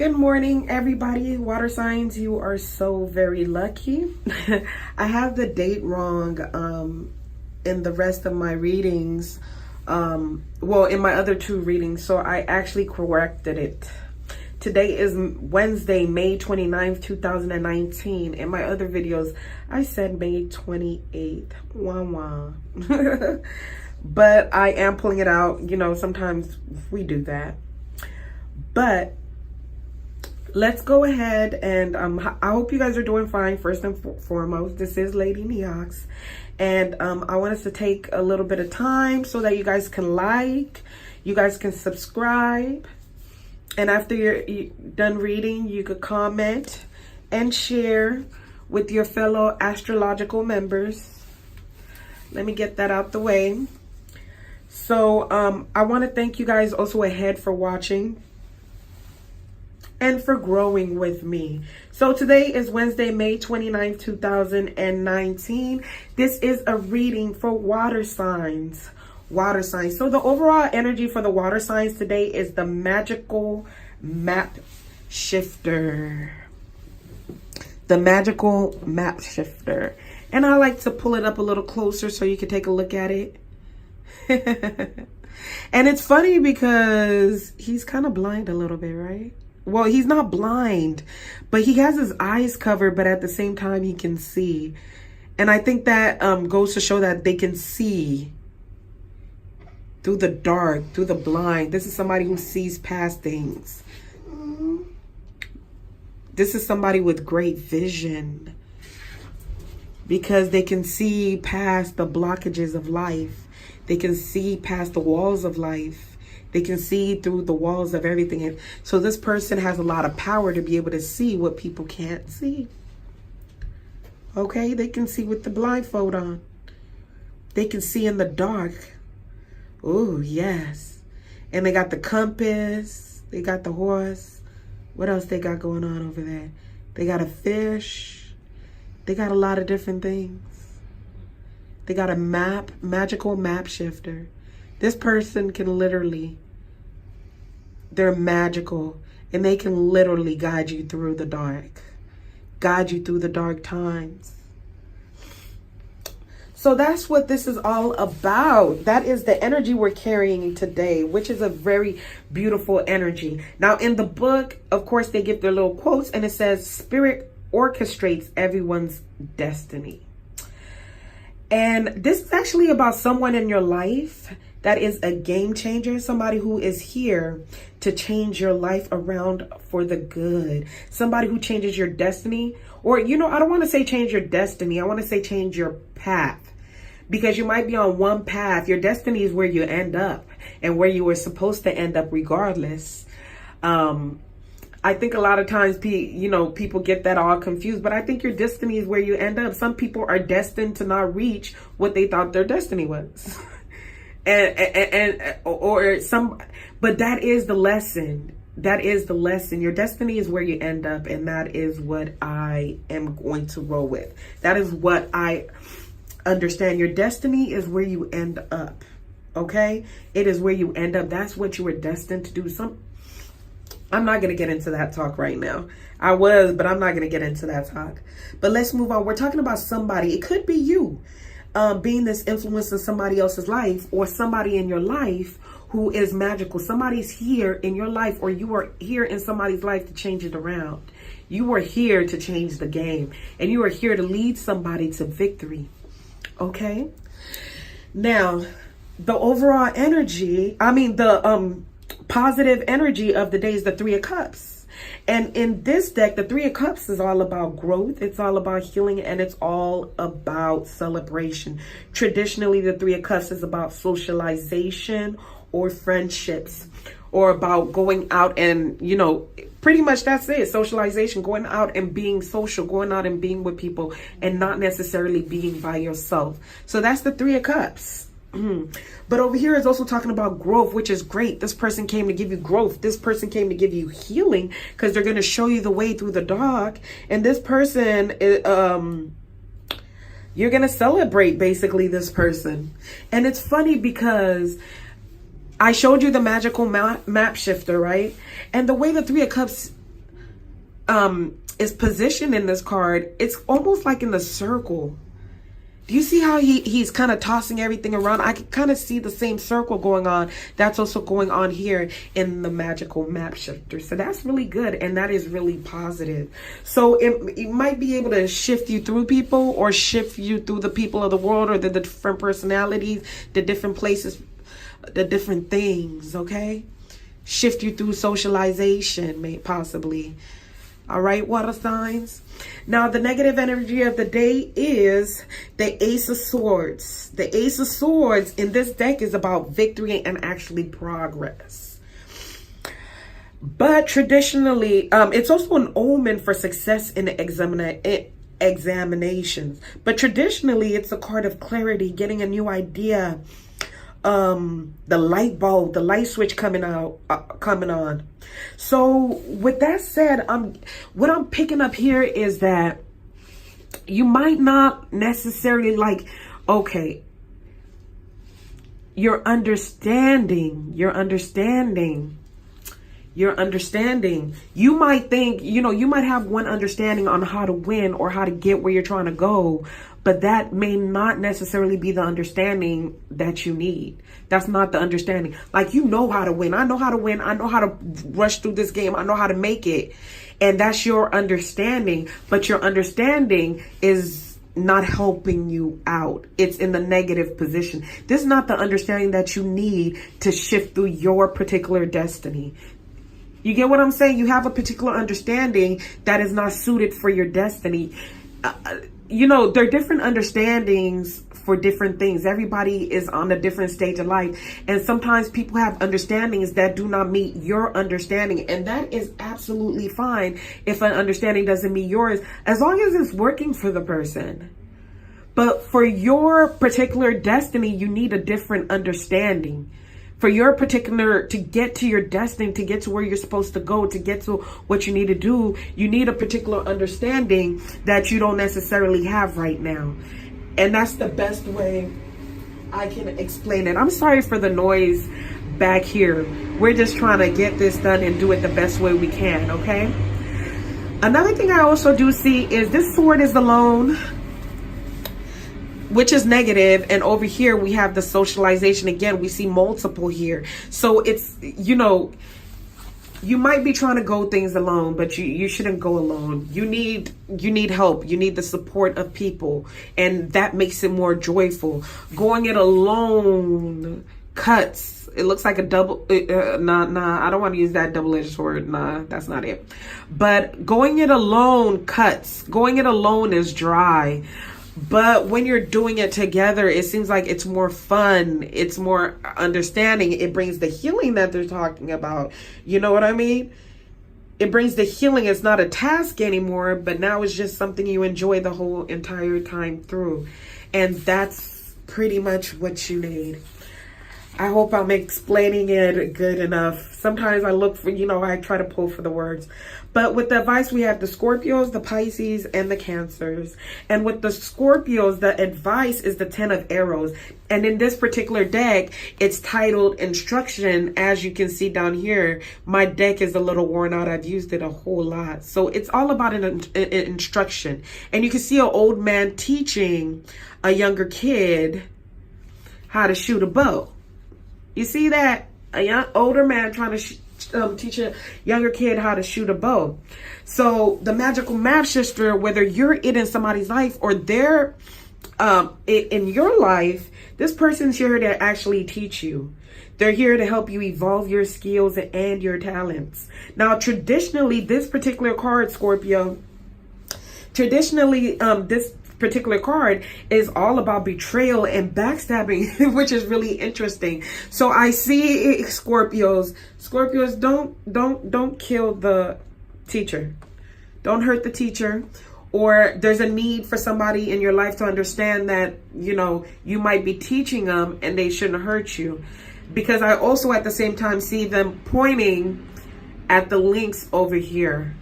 Good morning, everybody. Water signs, you are so very lucky. I have the date wrong in the rest of my readings. Well, in my other two readings, so I actually corrected it. Today is Wednesday, May 29th, 2019. In my other videos, I said May 28th. Wah wah. But I am pulling it out. You know, sometimes we do that. But let's go ahead and I hope you guys are doing fine. First and foremost, this is Lady Neox, and I want us to take a little bit of time so that you guys can like, you guys can subscribe, and after you're done reading, you could comment and share with your fellow astrological members. Let me get that out the way. So I want to thank you guys also ahead for watching and for growing with me. So today is Wednesday, May 29th, 2019. This is a reading for water signs. Water signs. So the overall energy for the water signs today is the magical map shifter. The magical map shifter. And I like to pull it up a little closer so you can take a look at it. And it's funny because he's kind of blind a little bit, right? Well, he's not blind, but he has his eyes covered, but at the same time he can see. And I think that goes to show that they can see through the dark, through the blind. This is somebody who sees past things. This is somebody with great vision because they can see past the blockages of life. They can see past the walls of life. They can see through the walls of everything. And so this person has a lot of power to be able to see what people can't see. Okay, they can see with the blindfold on. They can see in the dark. Oh, yes. And they got the compass. They got the horse. What else they got going on over there? They got a fish. They got a lot of different things. They got a map, magical map shifter. This person can literally, they're magical, and they can literally guide you through the dark, guide you through the dark times. So that's what this is all about. That is the energy we're carrying today, which is a very beautiful energy. Now in the book, of course, they give their little quotes and it says, Spirit orchestrates everyone's destiny. And this is actually about someone in your life that is a game changer, somebody who is here to change your life around for the good, somebody who changes your destiny. Or, you know, I don't want to say change your destiny. I want to say change your path, because you might be on one path. Your destiny is where you end up and where you were supposed to end up regardless. I think a lot of times, people get that all confused, but I think your destiny is where you end up. Some people are destined to not reach what they thought their destiny was. But that is the lesson. That is the lesson. Your destiny is where you end up. And that is what I am going to roll with. That is what I understand. Your destiny is where you end up. Okay. It is where you end up. That's what you were destined to do. I'm not going to get into that talk right now. I was, but I'm not going to get into that talk. But let's move on. We're talking about somebody. It could be you. Being this influence in somebody else's life, or somebody in your life who is magical. Somebody's here in your life, or you are here in somebody's life to change it around. You are here to change the game, and you are here to lead somebody to victory. Okay. Now, the overall energy, the positive energy of the day is the Three of Cups. And in this deck, the Three of Cups is all about growth. It's all about healing, and it's all about celebration. Traditionally, the Three of Cups is about socialization or friendships, or about going out and, pretty much that's it. Socialization, going out and being social, going out and being with people, and not necessarily being by yourself. So that's the Three of Cups. But over here is also talking about growth, which is great. This person came to give you growth. This person came to give you healing, because they're going to show you the way through the dark. And this person, you're going to celebrate basically this person. And it's funny because I showed you the magical map shifter, right? And the way the Three of Cups is positioned in this card, it's almost like in the circle. Do you see how he's kind of tossing everything around? I can kind of see the same circle going on. That's also going on here in the magical map shifter. So that's really good. And that is really positive. So it might be able to shift you through people, or shift you through the people of the world, or the different personalities, the different places, the different things. Okay. Shift you through socialization, possibly. All right, water signs. Now, the negative energy of the day is the Ace of Swords. The Ace of Swords in this deck is about victory and actually progress. But traditionally, it's also an omen for success in examinations. But traditionally, it's a card of clarity, getting a new idea. The light bulb, the light switch coming on. So with that said, what I'm picking up here is that you might not necessarily okay, you're understanding. You might think, you might have one understanding on how to win or how to get where you're trying to go, but that may not necessarily be the understanding that you need. That's not the understanding. Like, you know how to win. I know how to win. I know how to rush through this game. I know how to make it. And that's your understanding. But your understanding is not helping you out. It's in the negative position. This is not the understanding that you need to shift through your particular destiny. You get what I'm saying? You have a particular understanding that is not suited for your destiny. There are different understandings for different things. Everybody is on a different stage of life. And sometimes people have understandings that do not meet your understanding. And that is absolutely fine if an understanding doesn't meet yours, as long as it's working for the person. But for your particular destiny, you need a different understanding. For your particular, to get to your destiny, to get to where you're supposed to go, to get to what you need to do, you need a particular understanding that you don't necessarily have right now. And that's the best way I can explain it. I'm sorry for the noise back here. We're just trying to get this done and do it the best way we can, okay? Another thing I also do see is this sword is alone, which is negative, and over here we have the socialization. Again, we see multiple here. So it's, you might be trying to go things alone, but you shouldn't go alone. You need help. You need the support of people, and that makes it more joyful. Going it alone cuts. It looks like a double, nah, I don't want to use that double-edged sword. Nah, that's not it. But going it alone cuts. Going it alone is dry. But when you're doing it together, it seems like it's more fun. It's more understanding. It brings the healing that they're talking about. You know what I mean? It brings the healing. It's not a task anymore, but now it's just something you enjoy the whole entire time through. And that's pretty much what you need. I hope I'm explaining it good enough. Sometimes I look for, I try to pull for the words. But with the advice, we have the Scorpios, the Pisces, and the Cancers. And with the Scorpios, the advice is the 10 of Arrows. And in this particular deck, it's titled Instruction. As you can see down here, my deck is a little worn out. I've used it a whole lot. So it's all about an instruction. And you can see an old man teaching a younger kid how to shoot a bow. You see that? A older man trying to teach a younger kid how to shoot a bow. So the magical map shifter, whether you're in somebody's life or they're in your life, this person's here to actually teach you. They're here to help you evolve your skills and your talents. Now, traditionally, this particular card, Scorpio, this particular card is all about betrayal and backstabbing, which is really interesting. So I see Scorpios, don't kill the teacher. Don't hurt the teacher. Or there's a need for somebody in your life to understand that, you might be teaching them and they shouldn't hurt you. Because I also at the same time see them pointing at the links over here.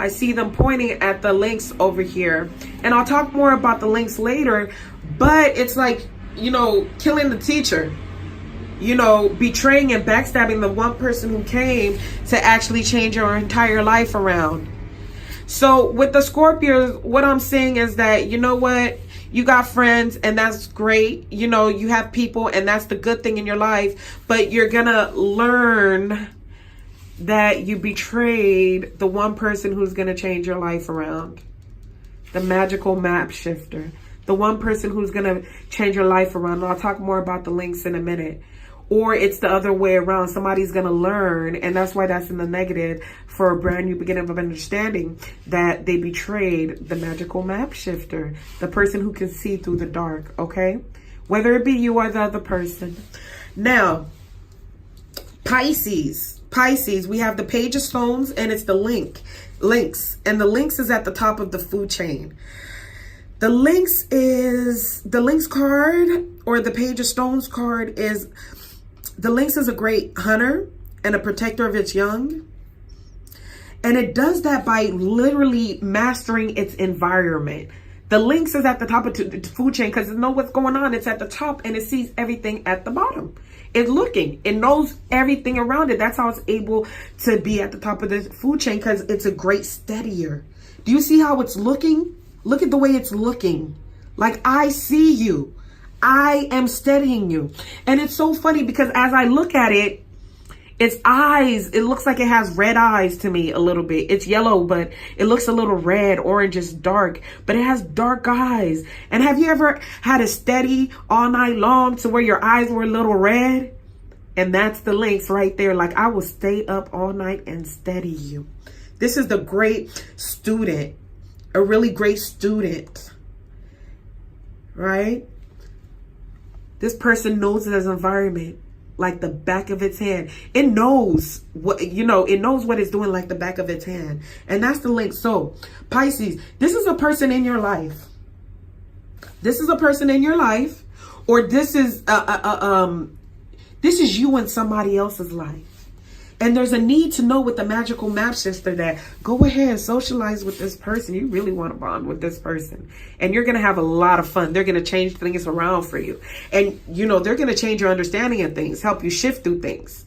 I see them pointing at the links over here. And I'll talk more about the links later, but it's like, killing the teacher. you know, betraying and backstabbing the one person who came to actually change your entire life around. So with the Scorpios, what I'm saying is that, you know what? You got friends and that's great. You know, you have people and that's the good thing in your life. But you're going to learn that you betrayed the one person who's going to change your life around. The magical map shifter. The one person who's going to change your life around. I'll talk more about the links in a minute. Or it's the other way around. Somebody's going to learn, and that's why that's in the negative, for a brand new beginning of understanding, that they betrayed the magical map shifter, the person who can see through the dark, okay? Whether it be you or the other person. Now, Pisces, we have the Page of Stones, and it's the links, and the links is at the top of the food chain. The links card, or the Page of Stones card, is the lynx is a great hunter and a protector of its young. And it does that by literally mastering its environment. The lynx is at the top of the food chain because it knows what's going on. It's at the top and it sees everything at the bottom. It's looking. It knows everything around it. That's how it's able to be at the top of the food chain, because it's a great steadier. Do you see how it's looking? Look at the way it's looking. Like, I see you. I am steadying you. And it's so funny because as I look at it, its eyes, it looks like it has red eyes to me a little bit. It's yellow, but it looks a little red, orange, is dark, but it has dark eyes. And have you ever had a steady all night long to where your eyes were a little red? And that's the links right there. Like, I will stay up all night and steady you. This is the great student, a really great student, right? This person knows its environment like the back of its hand. It knows what, you know, it knows what it's doing like the back of its hand. And that's the link. So Pisces, this is a person in your life. This is a person in your life, or this is you in somebody else's life. And there's a need to know with the magical map shifter that go ahead, socialize with this person. You really want to bond with this person. And you're going to have a lot of fun. They're going to change things around for you. And, you know, they're going to change your understanding of things, help you shift through things.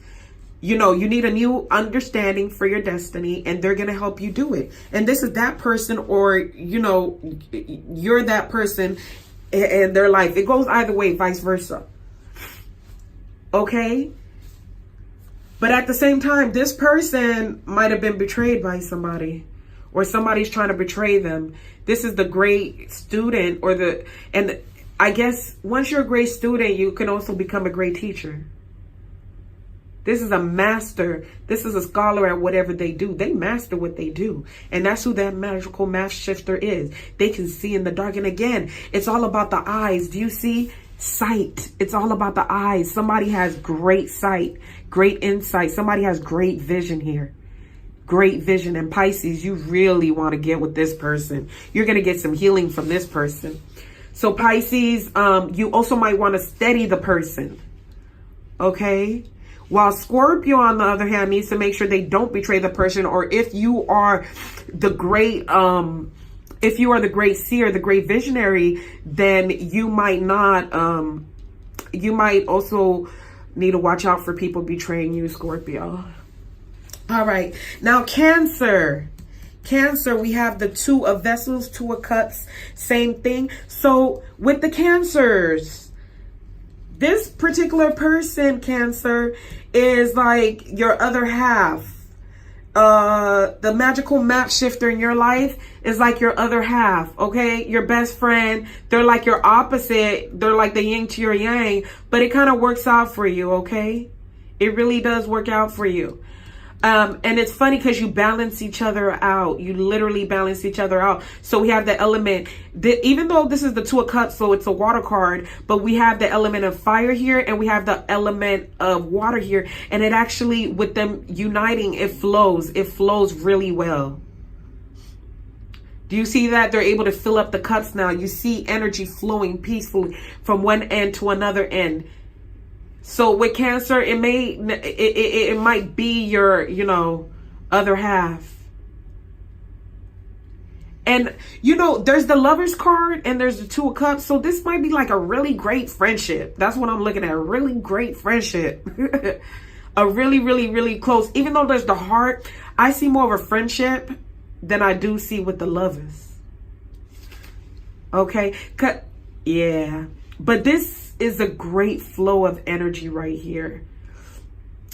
You know, you need a new understanding for your destiny, and they're going to help you do it. And this is that person, or, you know, you're that person in their life. It goes either way, vice versa. Okay? But at the same time, this person might have been betrayed by somebody, or somebody's trying to betray them. This is the great student, and I guess once you're a great student, you can also become a great teacher. This is a master. This is a scholar at whatever they do. They master what they do. And that's who that magical map shifter is. They can see in the dark. And again, it's all about the eyes. Do you see? Sight. It's all about the eyes. Somebody has great sight, great insight. Somebody has great vision here. Great vision. And Pisces, you really want to get with this person. You're going to get some healing from this person. So Pisces, you also might want to steady the person. Okay? While Scorpio, on the other hand, needs to make sure they don't betray the person, or if you are the great seer, the great visionary, then you might not, you might also need to watch out for people betraying you, Scorpio. All right. Now, Cancer. Cancer, we have the Two of Vessels, Two of Cups, same thing. So with the Cancers, this particular person, Cancer, is like your other half. The magical map shifter in your life is like your other half, okay? Your best friend, they're like your opposite. They're like the yin to your yang, but it kind of works out for you, okay? It really does work out for you. And it's funny because you balance each other out. You literally balance each other out. So we have the element that, even though this is the Two of Cups, so it's a water card, but we have the element of fire here, and we have the element of water here. And it actually, with them uniting, it flows. It flows really well. Do you see that? They're able to fill up the cups now. You see energy flowing peacefully from one end to another end. So with Cancer, it might be your, you know, other half. And you know, there's the Lovers card and there's the Two of Cups. So this might be like a really great friendship. That's what I'm looking at. A really great friendship. A really, really, really close. Even though there's the heart, I see more of a friendship than I do see with the Lovers. Okay? Yeah. But this is a great flow of energy right here.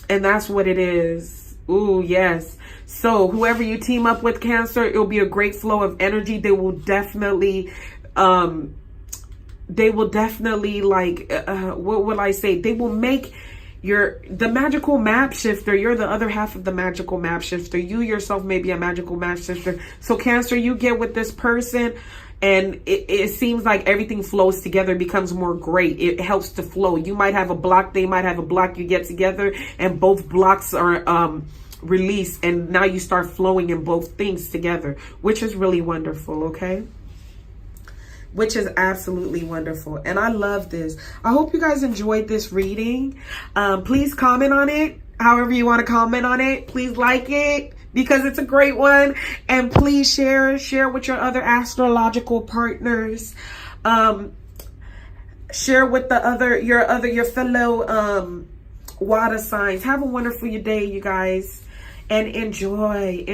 And that's what it is. Ooh, yes. So whoever you team up with, Cancer, it'll be a great flow of energy. They will definitely, like, what will I say? They will make the magical map shifter. You're the other half of the magical map shifter. You yourself may be a magical map shifter. So Cancer, you get with this person and it seems like everything flows together, becomes more great. It helps to flow. You might have a block. They might have a block. You get together and both blocks are, released, and now you start flowing in both things together, which is really wonderful. Okay, which is absolutely wonderful, and I love this. I hope you guys enjoyed this reading. Please comment on it however you want to comment on it. Please like it because it's a great one, and please share with your other astrological partners. Share with your fellow water signs. Have a wonderful day, you guys. And enjoy.